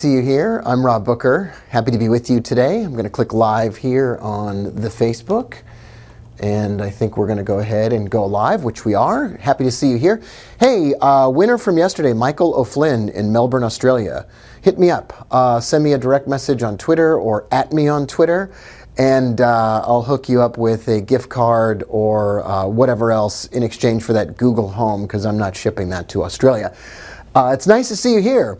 See you here. I'm Rob Booker. Happy to be with you today. I'm going to click live here on the Facebook. And I think we're going to go ahead and go live, which we are. Happy to see you here. Hey, winner from yesterday, Michael O'Flynn in Melbourne, Australia. Hit me up. Send me a direct message on Twitter or at me on Twitter. And I'll hook you up with a gift card or whatever else in exchange for that Google Home, because I'm not shipping that to Australia. It's nice to see you here.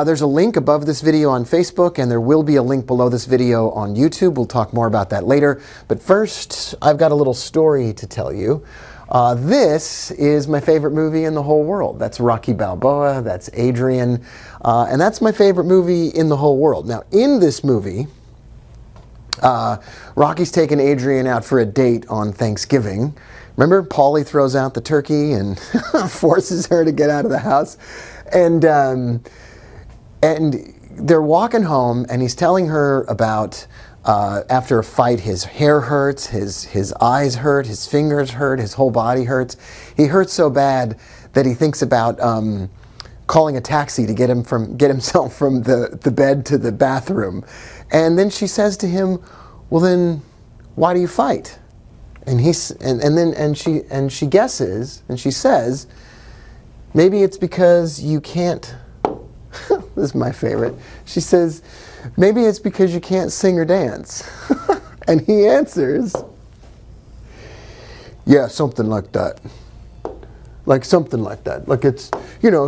There's a link above this video on Facebook, and there will be a link below this video on YouTube. We'll talk more about that later. But first, I've got a little story to tell you. This is my favorite movie in the whole world. That's Rocky Balboa, that's Adrian, and that's my favorite movie in the whole world. Now, in this movie, Rocky's taken Adrian out for a date on Thanksgiving. Remember, Paulie throws out the turkey and forces her to get out of the house. And they're walking home, and he's telling her about, after a fight, his hair hurts, his eyes hurt, his fingers hurt, his whole body hurts. He hurts so bad that he thinks about calling a taxi to get himself from the bed to the bathroom. And then she says to him, "Well, then, why do you fight?" And she guesses, and she says, "Maybe it's because you can't." This is my favorite. She says, "Maybe it's because you can't sing or dance." And he answers, "Yeah, something like that. Like something like that. Like it's,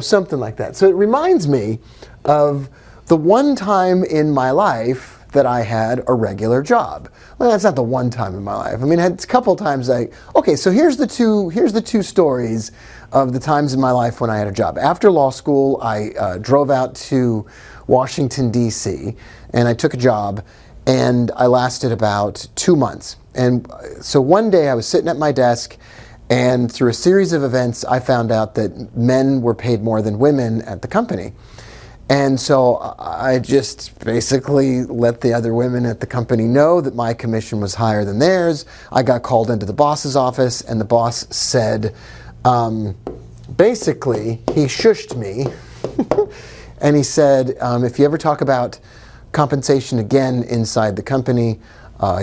something like that." So it reminds me of the one time in my life that I had a regular job. Well, that's not the one time in my life. I mean, a couple times okay, so here's the two stories of the times in my life when I had a job. After law school, I drove out to Washington, D.C., and I took a job, and I lasted about 2 months. And so one day I was sitting at my desk, and through a series of events, I found out that men were paid more than women at the company. And so I just basically let the other women at the company know that my commission was higher than theirs. I got called into the boss's office, and the boss said, basically, he shushed me. And he said, if you ever talk about compensation again inside the company,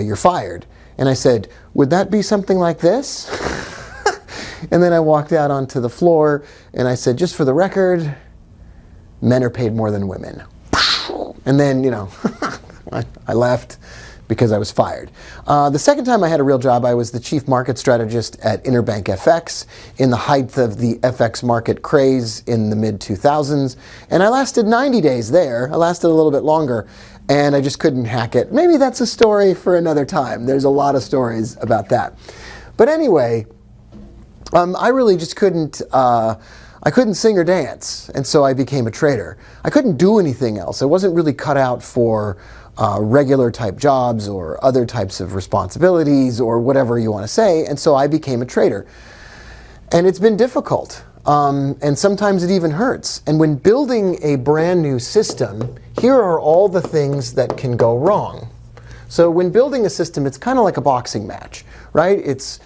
you're fired. And I said, "Would that be something like this?" And then I walked out onto the floor, and I said, "Just for the record, men are paid more than women." And then, I left because I was fired. The second time I had a real job, I was the chief market strategist at Interbank FX in the height of the FX market craze in the mid-2000s. And I lasted 90 days there. I lasted a little bit longer, and I just couldn't hack it. Maybe that's a story for another time. There's a lot of stories about that. But anyway, I really just couldn't sing or dance, and so I became a traitor. I couldn't do anything else. I wasn't really cut out for regular type jobs or other types of responsibilities or whatever you want to say, and so I became a traitor. And it's been difficult, and sometimes it even hurts. And when building a brand new system, here are all the things that can go wrong. So when building a system, it's kind of like a boxing match, right? It's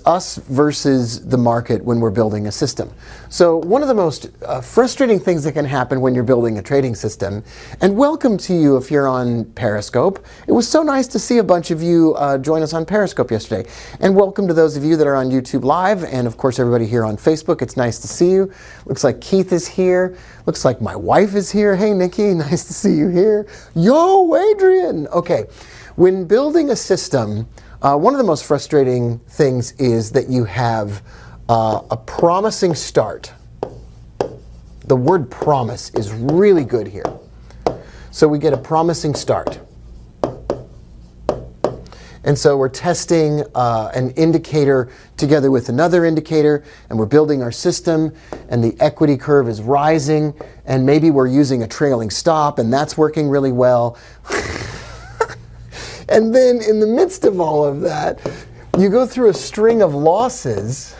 us versus the market when we're building a system. So one of the most frustrating things that can happen when you're building a trading system, and welcome to you if you're on Periscope. It was so nice to see a bunch of you join us on Periscope yesterday. And welcome to those of you that are on YouTube Live, and of course everybody here on Facebook. It's nice to see you. Looks like Keith is here. Looks like my wife is here. Hey, Nikki, nice to see you here. Yo, Adrian! Okay. When building a system, one of the most frustrating things is that you have a promising start. The word promise is really good here. So we get a promising start. And so we're testing an indicator together with another indicator, and we're building our system, and the equity curve is rising, and maybe we're using a trailing stop, and that's working really well. And then in the midst of all of that, you go through a string of losses,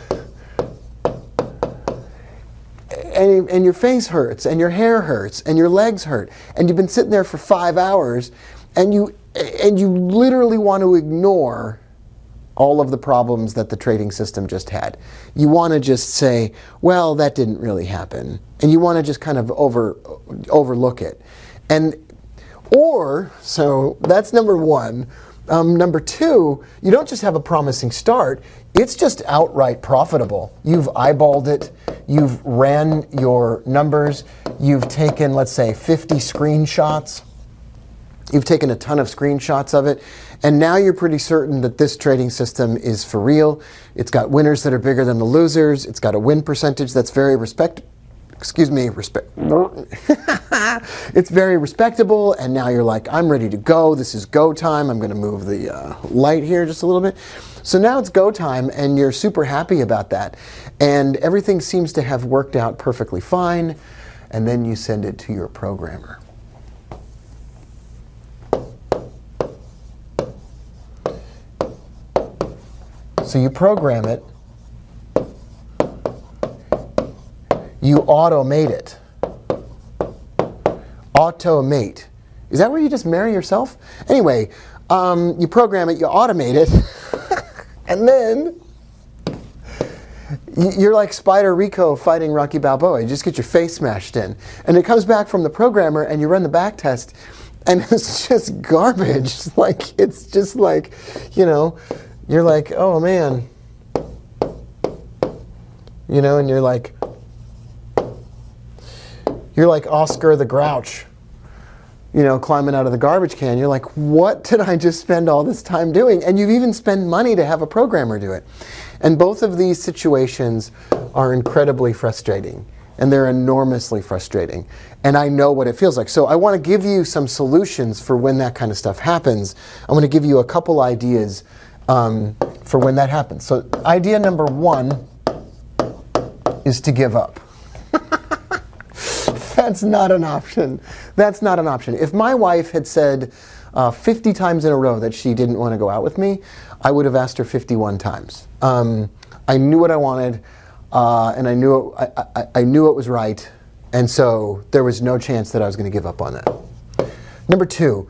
and your face hurts, and your hair hurts, and your legs hurt, and you've been sitting there for 5 hours, and you literally want to ignore all of the problems that the trading system just had. You want to just say, well, that didn't really happen. And you want to just kind of overlook it. And so that's number one. Number two, you don't just have a promising start, it's just outright profitable. You've eyeballed it, you've ran your numbers, you've taken, let's say, 50 screenshots, you've taken a ton of screenshots of it, and now you're pretty certain that this trading system is for real. It's got winners that are bigger than the losers, it's got a win percentage that's very it's very respectable, and now you're like, I'm ready to go, this is go time. I'm going to move the light here just a little bit. So now it's go time, and you're super happy about that, and everything seems to have worked out perfectly fine, and then you send it to your programmer. So you program it, you automate it. Automate. Is that where you just marry yourself? Anyway, you program it, you automate it, and then you're like Spider Rico fighting Rocky Balboa. You just get your face smashed in. And it comes back from the programmer, and you run the back test, and it's just garbage. It's just like, you're like, oh man. And you're like Oscar the Grouch, climbing out of the garbage can. You're like, what did I just spend all this time doing? And you've even spent money to have a programmer do it. And both of these situations are incredibly frustrating. And they're enormously frustrating. And I know what it feels like. So I want to give you some solutions for when that kind of stuff happens. I'm going to give you a couple ideas for when that happens. So idea number one is to give up. That's not an option. That's not an option. If my wife had said 50 times in a row that she didn't want to go out with me, I would have asked her 51 times. I knew what I wanted, and I knew it was right, and so there was no chance that I was going to give up on that. Number two,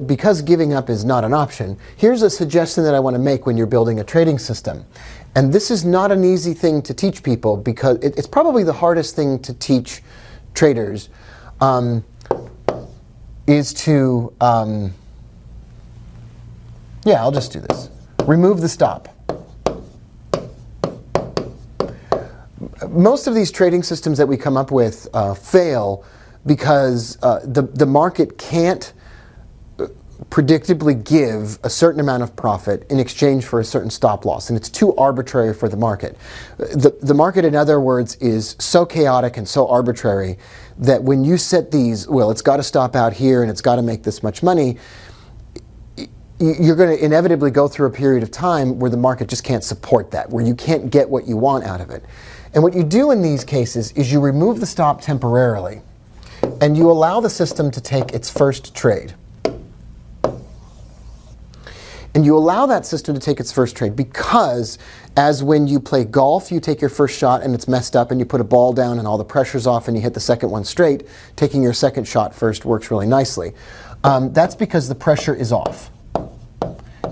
because giving up is not an option, here's a suggestion that I want to make when you're building a trading system. And this is not an easy thing to teach people, because it's probably the hardest thing to teach traders, is to, I'll just do this. Remove the stop. Most of these trading systems that we come up with fail because the market can't predictably give a certain amount of profit in exchange for a certain stop loss, and it's too arbitrary for the market. The market, in other words, is so chaotic and so arbitrary that when you set these, well, it's got to stop out here and it's got to make this much money, you're going to inevitably go through a period of time where the market just can't support that, where you can't get what you want out of it. And what you do in these cases is you remove the stop temporarily, and you allow the system to take its first trade. And you allow that system to take its first trade because, as when you play golf, you take your first shot and it's messed up and you put a ball down and all the pressure's off and you hit the second one straight, taking your second shot first works really nicely. That's because the pressure is off.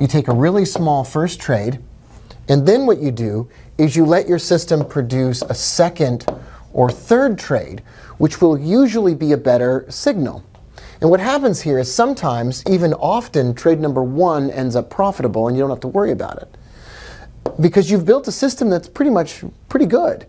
You take a really small first trade, and then what you do is you let your system produce a second or third trade, which will usually be a better signal. And what happens here is sometimes, even often, trade number one ends up profitable and you don't have to worry about it, because you've built a system that's pretty good.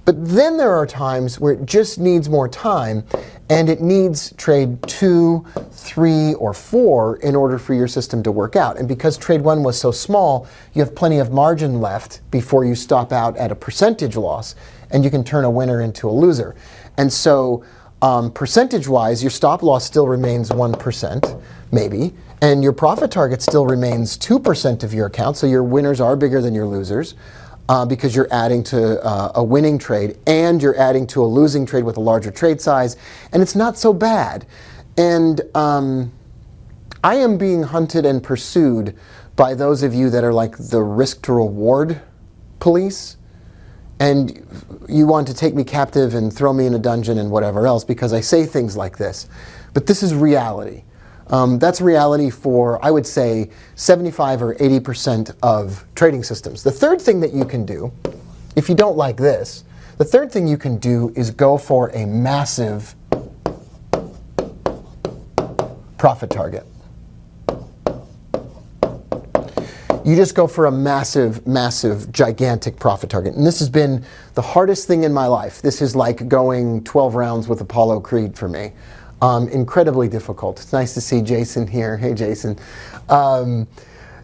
But then there are times where it just needs more time, and it needs trade 2, 3, or 4 in order for your system to work out. And because trade 1 was so small, you have plenty of margin left before you stop out at a percentage loss, and you can turn a winner into a loser. And so percentage-wise, your stop loss still remains 1%, maybe, and your profit target still remains 2% of your account, so your winners are bigger than your losers. Because you're adding to a winning trade and you're adding to a losing trade with a larger trade size, and it's not so bad. And I am being hunted and pursued by those of you that are like the risk to reward police, and you want to take me captive and throw me in a dungeon and whatever else because I say things like this. But this is reality. That's reality for, I would say, 75 or 80% of trading systems. The third thing that you can do, if you don't like this, the third thing you can do is go for a massive profit target. You just go for a massive, massive, gigantic profit target. And this has been the hardest thing in my life. This is like going 12 rounds with Apollo Creed for me. Incredibly difficult. It's nice to see Jason here. Hey, Jason.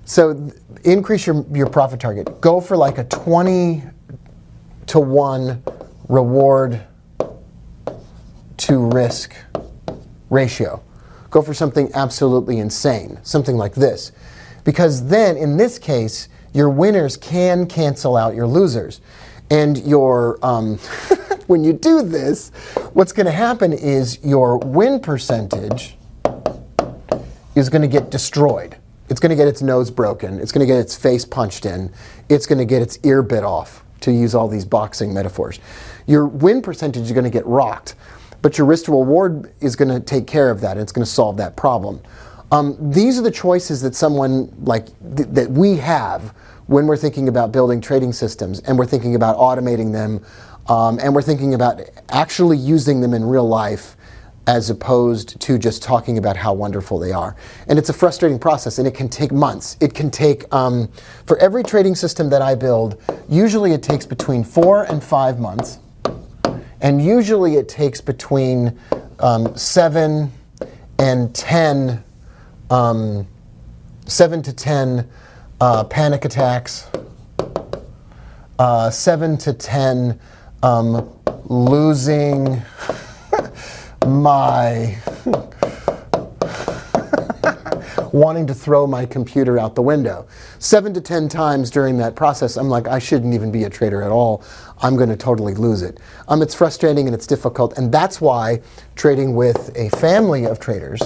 So increase your profit target. Go for like a 20-to-1 reward to risk ratio. Go for something absolutely insane, something like this. Because then, in this case, your winners can cancel out your losers. And your when you do this, what's going to happen is your win percentage is going to get destroyed. It's going to get its nose broken. It's going to get its face punched in. It's going to get its ear bit off, to use all these boxing metaphors. Your win percentage is going to get rocked, but your risk to reward is going to take care of that. And it's going to solve that problem. These are the choices that someone like that we have when we're thinking about building trading systems, and we're thinking about automating them, and we're thinking about actually using them in real life, as opposed to just talking about how wonderful they are. And it's a frustrating process, and it can take months. It can take, for every trading system that I build, usually it takes between 4 and 5 months, and usually it takes between 7 and 10 7 to 10 panic attacks, 7 to 10 losing my wanting to throw my computer out the window. 7 to 10 times during that process, I'm like, I shouldn't even be a trader at all. I'm going to totally lose it. It's frustrating and it's difficult, and that's why trading with a family of traders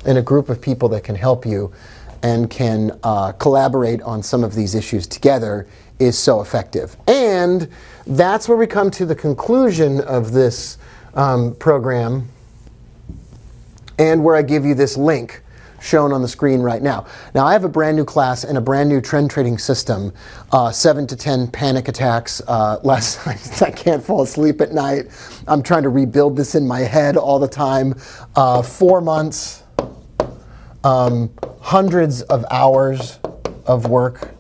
and a group of people that can help you and can collaborate on some of these issues together is so effective. And that's where we come to the conclusion of this program, and where I give you this link shown on the screen right now. Now, I have a brand new class and a brand new trend trading system, 7 to 10 panic attacks last night. I can't fall asleep at night. I'm trying to rebuild this in my head all the time. 4 months. Hundreds of hours of work,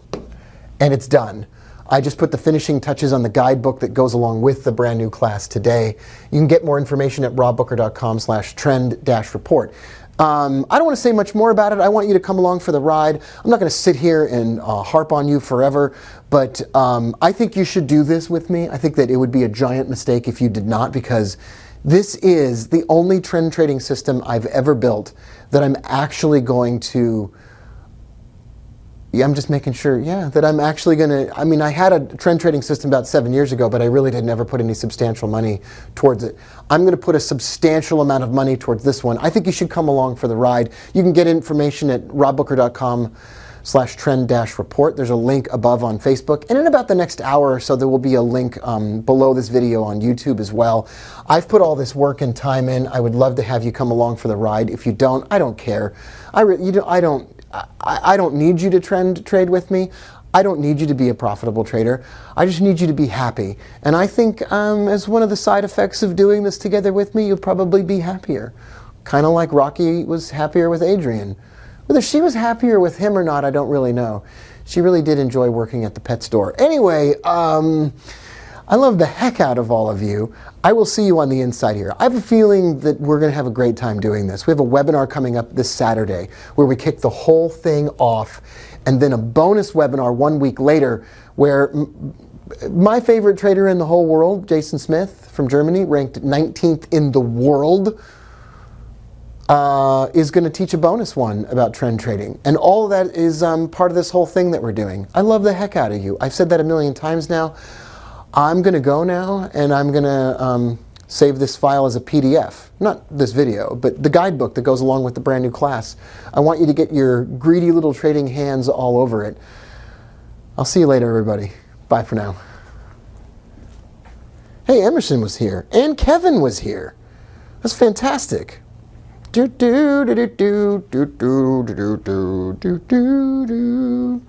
and it's done. I just put the finishing touches on the guidebook that goes along with the brand new class today. You can get more information at robbooker.com/trend-report. I don't want to say much more about it. I want you to come along for the ride. I'm not going to sit here and harp on you forever, but I think you should do this with me. I think that it would be a giant mistake if you did not, because this is the only trend trading system I've ever built that I'm actually going to, I'm just making sure, that I'm actually going to, I had a trend trading system about 7 years ago, but I really did never put any substantial money towards it. I'm going to put a substantial amount of money towards this one. I think you should come along for the ride. You can get information at robbooker.com/trend-report. There's a link above on Facebook. And in about the next hour or so, there will be a link below this video on YouTube as well. I've put all this work and time in. I would love to have you come along for the ride. If you don't, I don't care. I don't need you to trade with me. I don't need you to be a profitable trader. I just need you to be happy. And I think as one of the side effects of doing this together with me, you'll probably be happier. Kind of like Rocky was happier with Adrian. Whether she was happier with him or not, I don't really know. She really did enjoy working at the pet store. Anyway, I love the heck out of all of you. I will see you on the inside here. I have a feeling that we're going to have a great time doing this. We have a webinar coming up this Saturday where we kick the whole thing off, and then a bonus webinar 1 week later where my favorite trader in the whole world, Jason Smith from Germany, ranked 19th in the world, is going to teach a bonus one about trend trading. And all of that is part of this whole thing that we're doing. I love the heck out of you. I've said that a million times now. I'm going to go now, and I'm going to save this file as a PDF. Not this video, but the guidebook that goes along with the brand new class. I want you to get your greedy little trading hands all over it. I'll see you later, everybody. Bye for now. Hey, Emerson was here, and Kevin was here. That's fantastic. Do do do do do do do do do do do do.